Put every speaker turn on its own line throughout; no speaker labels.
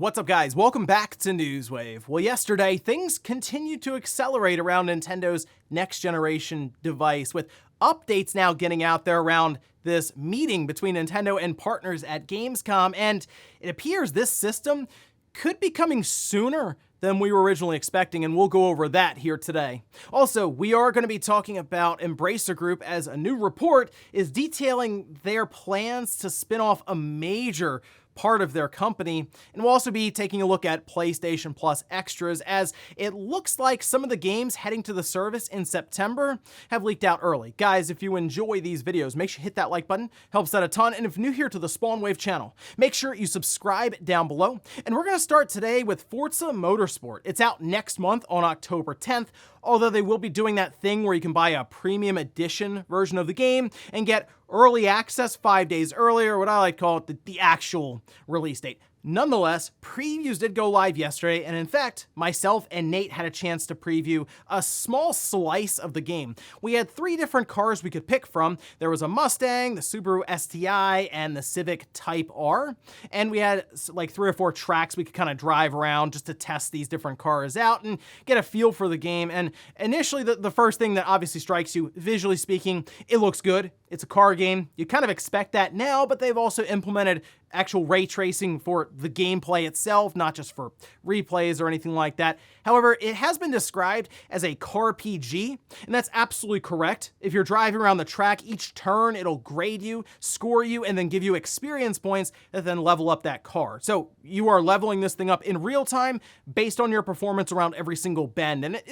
What's up, guys? Welcome back to Newswave. Well, yesterday, things continued to accelerate around Nintendo's next generation device, with updates now getting out there around this meeting between Nintendo and partners at Gamescom, and it appears this system could be coming sooner than we were originally expecting, and we'll go over that here today. Also, we are going to be talking about Embracer Group, as a new report is detailing their plans to spin off a major part of their company, and we'll also be taking a look at PlayStation Plus extras, as it looks like some of the games heading to the service in September have leaked out early. Guys, if you enjoy these videos, make sure you hit that like button, helps out a ton, and if new here to the Spawnwave channel, make sure you subscribe down below. And we're going to start today with Forza Motorsport. It's out next month on October 10th, although they will be doing that thing where you can buy a premium edition version of the game and get early access 5 days earlier, what I like to call it the actual release date. Nonetheless, previews did go live yesterday, and in fact, myself and Nate had a chance to preview a small slice of the game. We had 3 different cars we could pick from. There was a Mustang, the Subaru STI, and the Civic Type R, and we had like 3 or 4 tracks we could kind of drive around just to test these different cars out and get a feel for the game. And initially, the first thing that obviously strikes you, visually speaking, it looks good. It's a car game. You kind of expect that now, but they've also implemented actual ray tracing for the gameplay itself, not just for replays or anything like that. However, it has been described as a car PG, and that's absolutely correct. If you're driving around the track, each turn it'll grade you, score you, and then give you experience points that then level up that car. So you are leveling this thing up in real time based on your performance around every single bend, and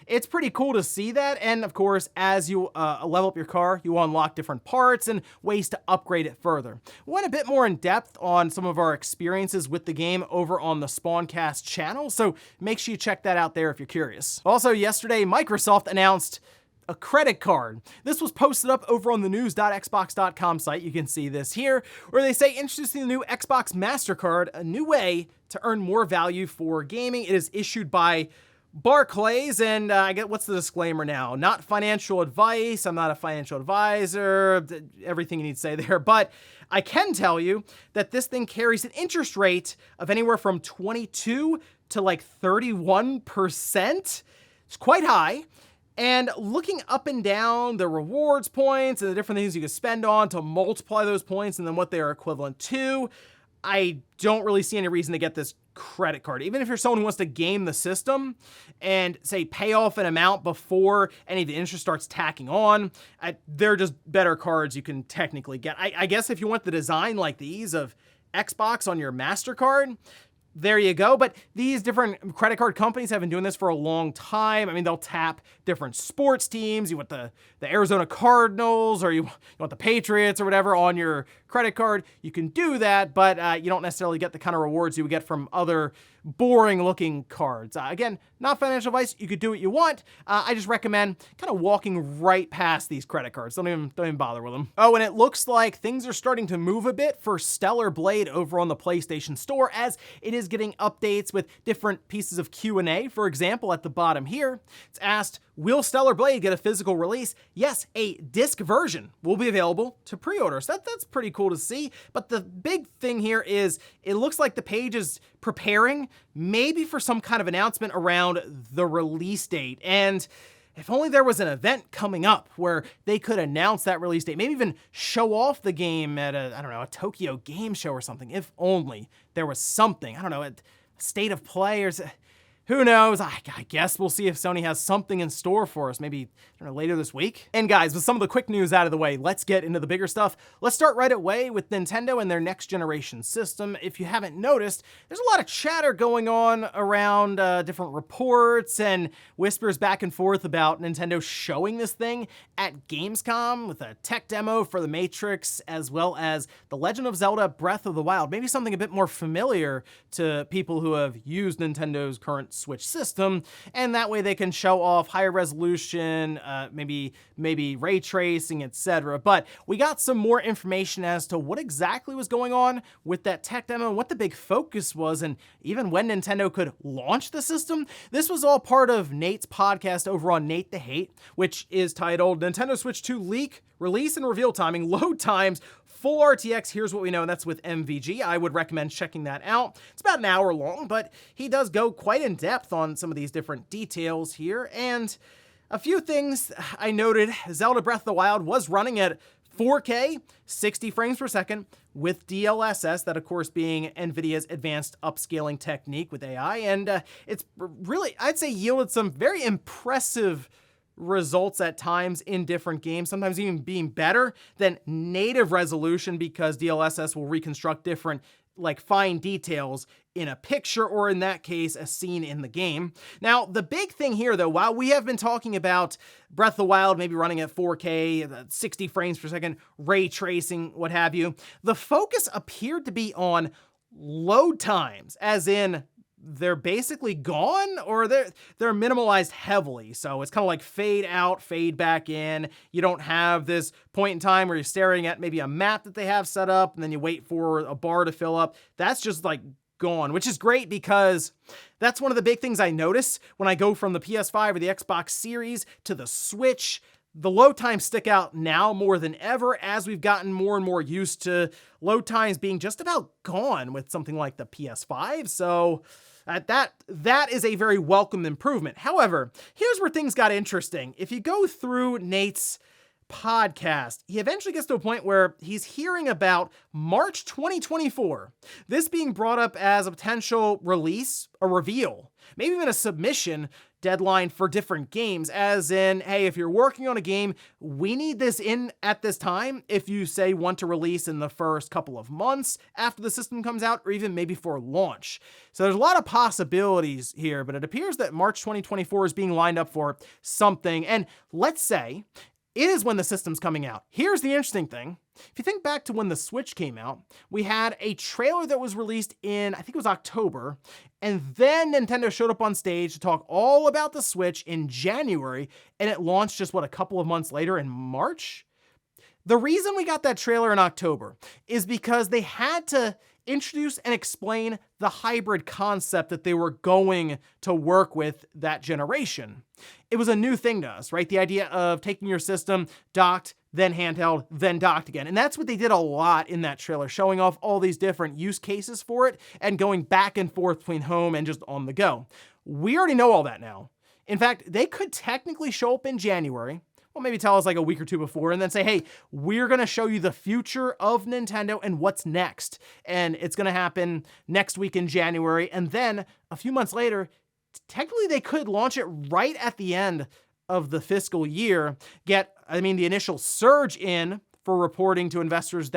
it's pretty cool to see that. And of course, as you level up your car, you unlock different parts and ways to upgrade it further. We went a bit more in depth on some of our experiences with the game over on the Spawncast channel, so make sure you check that out there if you're curious. Also, yesterday, Microsoft announced a credit card. This was posted up over on the news.xbox.com site. You can see this here, where they say, introducing the new Xbox MasterCard, a new way to earn more value for gaming. It is issued by Barclays, and I get, what's the disclaimer now? Not financial advice. I'm not a financial advisor. Everything you need to say there, but I can tell you that this thing carries an interest rate of anywhere from 22 to like 31%. It's quite high. And looking up and down the rewards points and the different things you can spend on to multiply those points and then what they are equivalent to, I don't really see any reason to get this credit card. Even if you're someone who wants to game the system and say pay off an amount before any of the interest starts tacking on, they're just better cards you can technically get. I guess if you want the design like the ease of Xbox on your MasterCard, there you go. But these different credit card companies have been doing this for a long time. I mean, they'll tap different sports teams. You want the Arizona Cardinals, or you want the Patriots or whatever on your credit card. You can do that, but you don't necessarily get the kind of rewards you would get from other boring looking cards. Again, not financial advice. You could do what you want. I just recommend kind of walking right past these credit cards. Don't even bother with them. Oh, and it looks like things are starting to move a bit for Stellar Blade over on the PlayStation Store, as it is getting updates with different pieces of Q&A. For example, at the bottom here, it's asked, will Stellar Blade get a physical release? Yes, a disc version will be available to pre-order. So that's pretty cool to see. But the big thing here is it looks like the page is preparing maybe for some kind of announcement around the release date. And if only there was an event coming up where they could announce that release date, maybe even show off the game at a Tokyo Game Show or something. If only there was something, a state of play or who knows? I guess we'll see if Sony has something in store for us, maybe later this week. And guys, with some of the quick news out of the way, let's get into the bigger stuff. Let's start right away with Nintendo and their next generation system. If you haven't noticed, there's a lot of chatter going on around different reports and whispers back and forth about Nintendo showing this thing at Gamescom with a tech demo for the Matrix, as well as The Legend of Zelda Breath of the Wild. Maybe something a bit more familiar to people who have used Nintendo's current current Switch system, and that way they can show off higher resolution, maybe ray tracing, etc. But we got some more information as to what exactly was going on with that tech demo and what the big focus was, and even when Nintendo could launch the system. This was all part of Nate's podcast over on Nate the Hate, which is titled Nintendo Switch 2 Leak, Release and Reveal Timing, Load Times, Full RTX, Here's What We Know, and that's with MVG. I would recommend checking that out. It's about an hour long, but he does go quite in depth on some of these different details here, and a few things I noted. Zelda Breath of the Wild was running at 4K, 60 frames per second with DLSS, that of course being NVIDIA's advanced upscaling technique with AI, and it's really, I'd say, yielded some very impressive results at times in different games, sometimes even being better than native resolution because DLSS will reconstruct different fine details in a picture, or in that case, a scene in the game. Now, the big thing here though, while we have been talking about Breath of the Wild maybe running at 4K, 60 frames per second, ray tracing, what have you, the focus appeared to be on load times, as in they're basically gone, or they're minimalized heavily. So it's kind of like fade out, fade back in. You don't have this point in time where you're staring at maybe a map that they have set up and then you wait for a bar to fill up. That's just gone, which is great because that's one of the big things I notice when I go from the PS5 or the Xbox Series to the Switch. The load times stick out now more than ever as we've gotten more and more used to load times being just about gone with something like the PS5. So that is a very welcome improvement. However, here's where things got interesting. If you go through Nate's podcast, he eventually gets to a point where he's hearing about March 2024, this being brought up as a potential release, a reveal, maybe even a submission deadline for different games, as in, hey, if you're working on a game, we need this in at this time if you say want to release in the first couple of months after the system comes out, or even maybe for launch. So there's a lot of possibilities here, but it appears that March 2024 is being lined up for something, and let's say it is when the system's coming out. Here's the interesting thing. If you think back to when the Switch came out, we had a trailer that was released in, I think it was October, and then Nintendo showed up on stage to talk all about the Switch in January, and it launched just, a couple of months later in March? The reason we got that trailer in October is because they had to introduce and explain the hybrid concept that they were going to work with that generation. It was a new thing to us, right? The idea of taking your system, docked, then handheld, then docked again. And that's what they did a lot in that trailer, showing off all these different use cases for it and going back and forth between home and just on the go. We already know all that now. In fact, they could technically show up in January. Well, maybe tell us a week or two before and then say, hey, we're going to show you the future of Nintendo and what's next. And it's going to happen next week in January. And then a few months later, technically they could launch it right at the end of the fiscal year, get the initial surge in for reporting to investors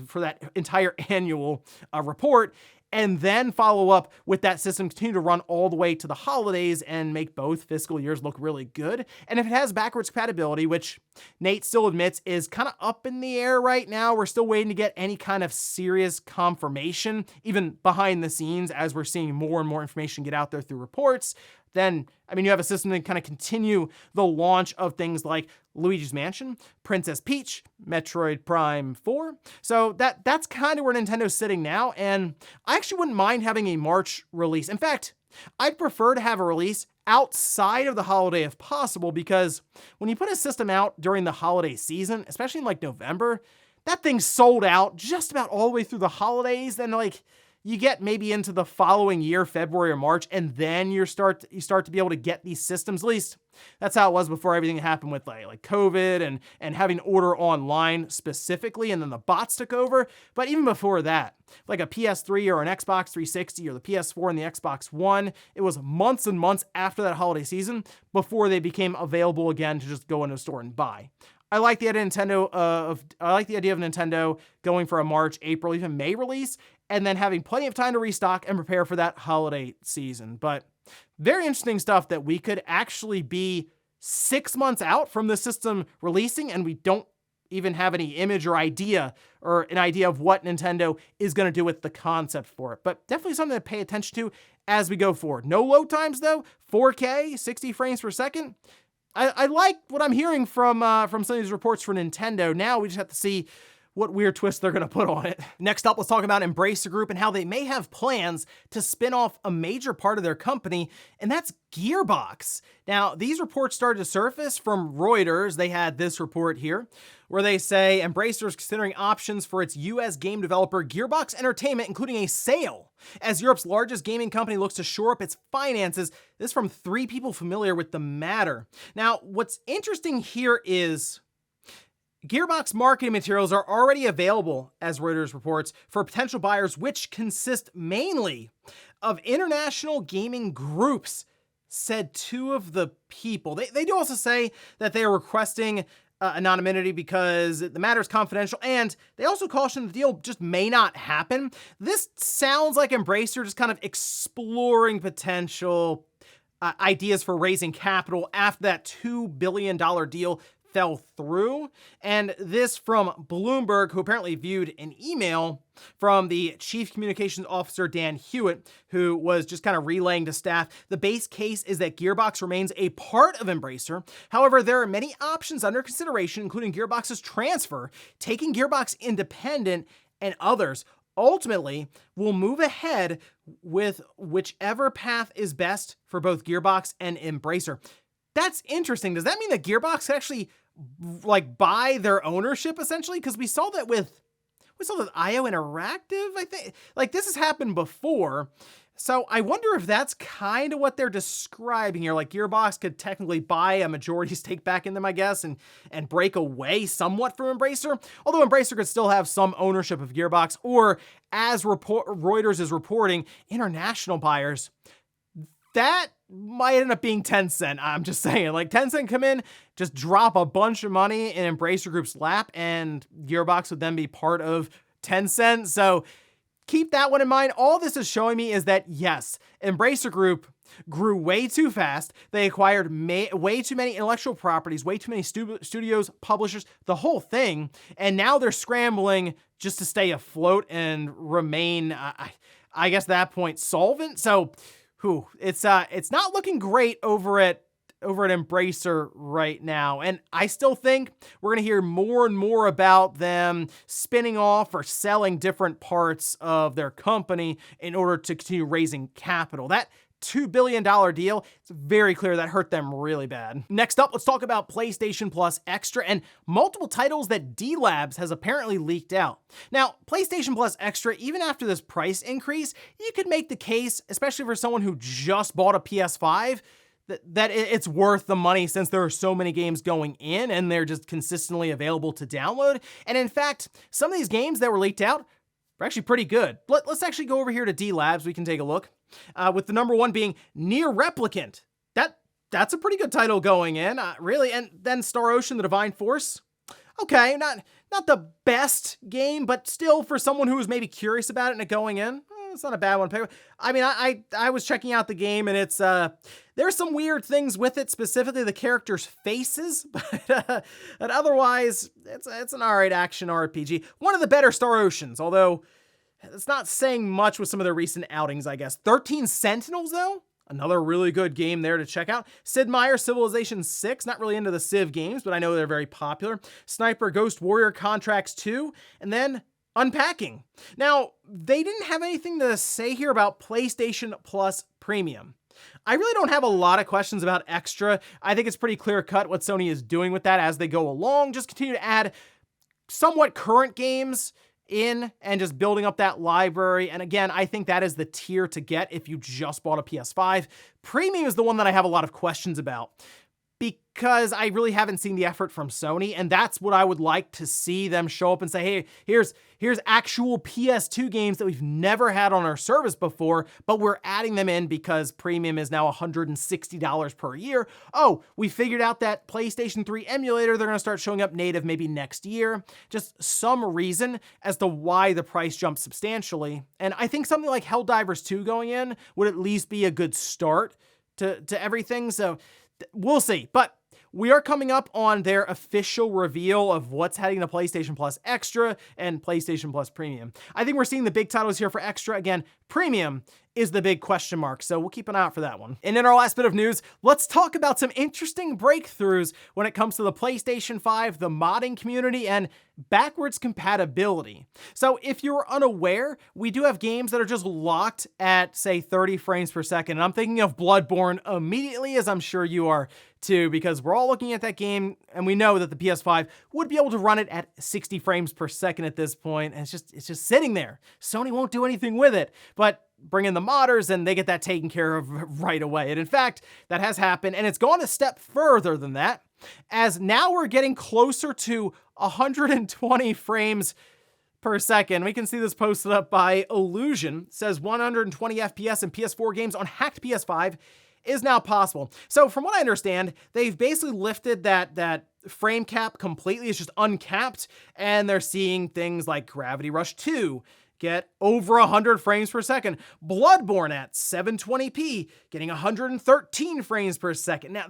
for that entire annual report, and then follow up with that system, continue to run all the way to the holidays and make both fiscal years look really good. And if it has backwards compatibility, which Nate still admits is kind of up in the air right now, we're still waiting to get any kind of serious confirmation, even behind the scenes, as we're seeing more and more information get out there through reports. Then, you have a system that can kind of continue the launch of things like Luigi's Mansion, Princess Peach, Metroid Prime 4. So that's kind of where Nintendo's sitting now, and I actually wouldn't mind having a March release. In fact, I'd prefer to have a release outside of the holiday if possible, because when you put a system out during the holiday season, especially in November, that thing's sold out just about all the way through the holidays. Then you get maybe into the following year, February or March, and then you start to be able to get these systems. At least that's how it was before everything happened with like COVID and having to order online specifically, and then the bots took over. But even before that, like a PS3 or an Xbox 360 or the PS4 and the Xbox One, it was months and months after that holiday season before they became available again to just go into a store and buy. I like the idea of Nintendo going for a March, April, even May release, and then having plenty of time to restock and prepare for that holiday season. But very interesting stuff that we could actually be 6 months out from the system releasing, and we don't even have any image or idea or an idea of what Nintendo is going to do with the concept for it. But definitely something to pay attention to as we go forward. No load times though, 4K, 60 frames per second. I like what I'm hearing from some of these reports for Nintendo. Now we just have to see what weird twist they're gonna put on it. Next up, let's talk about Embracer Group and how they may have plans to spin off a major part of their company, and that's Gearbox. Now, these reports started to surface from Reuters. They had this report here, where they say Embracer is considering options for its US game developer Gearbox Entertainment, including a sale, as Europe's largest gaming company looks to shore up its finances. This from 3 people familiar with the matter. Now, what's interesting here is Gearbox marketing materials are already available, as Reuters reports, for potential buyers, which consist mainly of international gaming groups, said 2 of the people. They do also say that they are requesting anonymity because the matter is confidential, and they also caution the deal just may not happen. This sounds like Embracer just kind of exploring potential ideas for raising capital after that $2 billion deal fell through. And this from Bloomberg, who apparently viewed an email from the Chief Communications Officer, Dan Hewitt, who was just kind of relaying to staff. The base case is that Gearbox remains a part of Embracer. However, there are many options under consideration, including Gearbox's transfer, taking Gearbox independent, and others. Ultimately, we'll move ahead with whichever path is best for both Gearbox and Embracer. That's interesting. Does that mean that Gearbox actually like buy their ownership essentially? Because we saw that with IO Interactive, I think. Like, this has happened before. So I wonder if that's kind of what they're describing here. Like, Gearbox could technically buy a majority stake back in them, I guess, and break away somewhat from Embracer. Although Embracer could still have some ownership of Gearbox, or as Reuters is reporting, international buyers. That might end up being Tencent. I'm just saying, like, Tencent come in, just drop a bunch of money in Embracer Group's lap, and Gearbox would then be part of Tencent. So keep that one in mind. All this is showing me is that, yes, Embracer Group grew way too fast. They acquired way too many intellectual properties, way too many studios, publishers, the whole thing. And now they're scrambling just to stay afloat and remain, I guess at that point, solvent. So it's not looking great over at Embracer right now. And I still think we're going to hear more and more about them spinning off or selling different parts of their company in order to continue raising capital. That $2 billion deal, it's very clear that hurt them really bad. Next up, let's talk about PlayStation Plus Extra and multiple titles that D-Labs has apparently leaked out. Now, PlayStation Plus Extra, even after this price increase, you could make the case, especially for someone who just bought a PS5, that it's worth the money since there are so many games going in and they're just consistently available to download. And in fact, some of these games that were leaked out are actually pretty good. Let's actually go over here to D-Labs. We can take a look. With the number 1 being Near Replicant. That's a pretty good title going in, really. And then Star Ocean: The Divine Force. Okay, not the best game, but still for someone who was maybe curious about it and going in, it's not a bad one to pick. I mean, I was checking out the game, and it's there's some weird things with it, specifically the characters' faces, but otherwise, it's an alright action RPG. One of the better Star Oceans, although it's not saying much with some of their recent outings, I guess. 13 Sentinels, though? Another really good game there to check out. Sid Meier's Civilization 6, not really into the Civ games, but I know they're very popular. Sniper Ghost Warrior Contracts 2, and then Unpacking. Now, they didn't have anything to say here about PlayStation Plus Premium. I really don't have a lot of questions about Extra. I think it's pretty clear-cut what Sony is doing with that as they go along. Just continue to add somewhat current games in and just building up that library. And again, I think that is the tier to get if you just bought a PS5. Premium is the one that I have a lot of questions about because I really haven't seen the effort from Sony, and that's what I would like to see them show up and say, hey, here's actual PS2 games that we've never had on our service before, but we're adding them in because Premium is now $160 per year. Oh, we figured out that PlayStation 3 emulator, they're going to start showing up native maybe next year. Just some reason as to why the price jumped substantially. And I think something like Helldivers 2 going in would at least be a good start to everything. So we'll see. But we are coming up on their official reveal of what's heading to PlayStation Plus Extra and PlayStation Plus Premium. I think we're seeing the big titles here for Extra. Again, Premium is the big question mark, so we'll keep an eye out for that one. And in our last bit of news, let's talk about some interesting breakthroughs when it comes to the PlayStation 5, the modding community, and backwards compatibility. So if you're unaware, we do have games that are just locked at, say, 30 frames per second. And I'm thinking of Bloodborne immediately, as I'm sure you are too, because we're all looking at that game and we know that the PS5 would be able to run it at 60 frames per second at this point. And it's just sitting there. Sony won't do anything with it, but bring in the modders and they get that taken care of right away. And in fact, that has happened, and it's gone a step further than that, as now we're getting closer to 120 frames per second. We can see this posted up by Illusion. It says 120 FPS in PS4 games on hacked PS5 is now possible. So from what I understand, they've basically lifted that frame cap completely. It's just uncapped, and they're seeing things like Gravity Rush 2 get over 100 frames per second. Bloodborne at 720p, getting 113 frames per second. Now,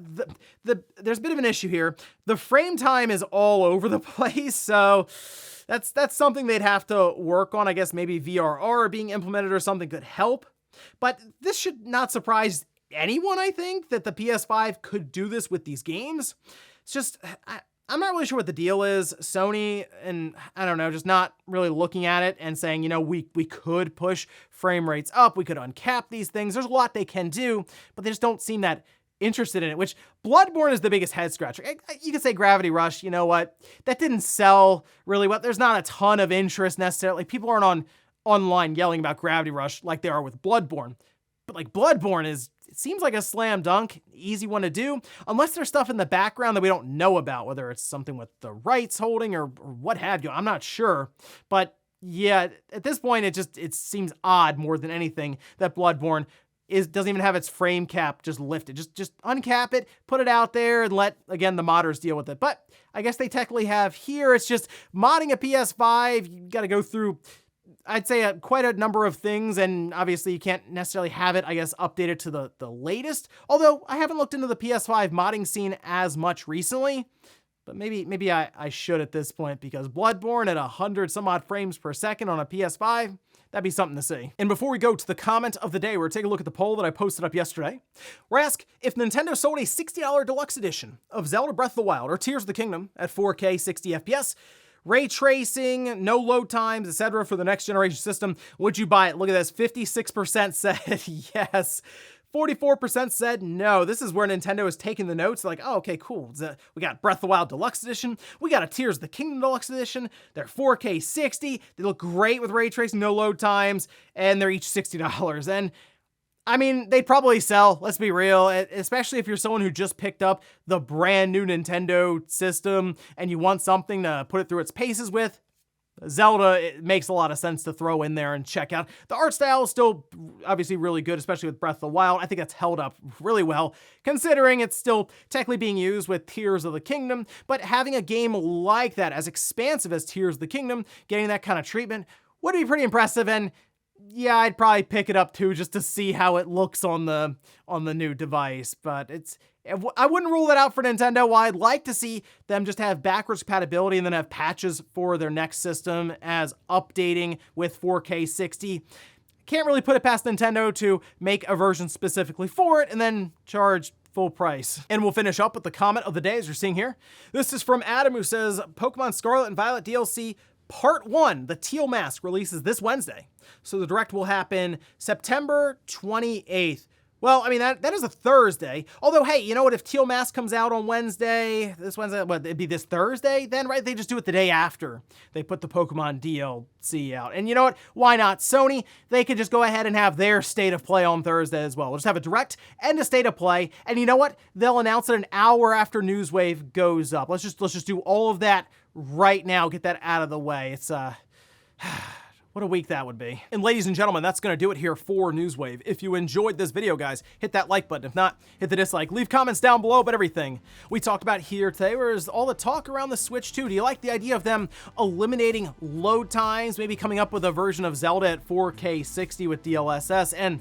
there's a bit of an issue here. The frame time is all over the place, so that's something they'd have to work on. I guess maybe VRR being implemented or something could help. But this should not surprise anyone, I think, that the PS5 could do this with these games. It's just, I'm not really sure what the deal is. Sony, and I don't know, just not really looking at it and saying, you know, we could push frame rates up, we could uncap these things. There's a lot they can do, but they just don't seem that interested in it, which Bloodborne is the biggest head scratcher. You could say Gravity Rush, you know what? That didn't sell really well. There's not a ton of interest necessarily. People aren't online yelling about Gravity Rush like they are with Bloodborne. But like Bloodborne it seems like a slam dunk, easy one to do, unless there's stuff in the background that we don't know about, whether it's something with the rights holding or what have you. I'm not sure. But yeah, at this point, it seems odd more than anything that Bloodborne doesn't even have its frame cap just lifted. Just uncap it, put it out there, and let, again, the modders deal with it. But I guess they technically have here. It's just modding a PS5. You got to go through, I'd say, quite a number of things, and obviously you can't necessarily have it, I guess, updated to the latest. Although I haven't looked into the PS5 modding scene as much recently, but maybe I should at this point, because Bloodborne at 100 some odd frames per second on a PS5, that'd be something to see. And before we go to the comment of the day, we're taking a look at the poll that I posted up yesterday. We're asked if Nintendo sold a $60 deluxe edition of Zelda Breath of the Wild or Tears of the Kingdom at 4K 60 FPS, ray tracing, no load times, etc. for the next generation system, would you buy it? Look at this, 56% said yes. 44% said no. This is where Nintendo is taking the notes. Like, oh, okay, cool. We got Breath of the Wild Deluxe Edition. We got a Tears of the Kingdom Deluxe Edition. They're 4K 60. They look great with ray tracing, no load times, and they're each $60. And I mean, they'd probably sell, let's be real, especially if you're someone who just picked up the brand new Nintendo system and you want something to put it through its paces with. Zelda, it makes a lot of sense to throw in there and check out. The art style is still obviously really good, especially with Breath of the Wild. I think that's held up really well, considering it's still technically being used with Tears of the Kingdom, but having a game like that, as expansive as Tears of the Kingdom, getting that kind of treatment would be pretty impressive. And yeah, I'd probably pick it up too, just to see how it looks on the new device. But I wouldn't rule that out for Nintendo. While I'd like to see them just have backwards compatibility and then have patches for their next system as updating with 4K 60. Can't really put it past Nintendo to make a version specifically for it and then charge full price. And we'll finish up with the comment of the day, as you're seeing here. This is from Adam, who says, Pokemon Scarlet and Violet DLC Part 1, the Teal Mask, releases this Wednesday. So the direct will happen September 28th. Well, I mean, that is a Thursday. Although, hey, you know what? If Teal Mask comes out on this Wednesday, it'd be this Thursday then, right? They just do it the day after they put the Pokemon DLC out. And you know what? Why not? Sony, they could just go ahead and have their State of Play on Thursday as well. We'll just have a direct and a State of Play. And you know what? They'll announce it an hour after Newswave goes up. Let's just do all of that right now. Get that out of the way. It's, what a week that would be. And ladies and gentlemen, that's going to do it here for Newswave. If you enjoyed this video, guys, hit that like button. If not, hit the dislike. Leave comments down below, but everything we talked about here today was all the talk around the Switch 2. Do you like the idea of them eliminating load times, maybe coming up with a version of Zelda at 4K 60 with DLSS? And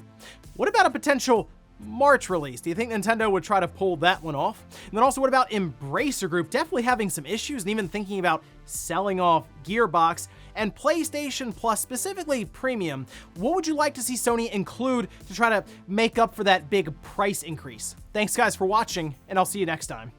what about a potential March release. Do you think Nintendo would try to pull that one off? And then also, what about Embracer Group? Definitely having some issues and even thinking about selling off Gearbox. And PlayStation Plus, specifically Premium, what would you like to see Sony include to try to make up for that big price increase? Thanks guys for watching, and I'll see you next time.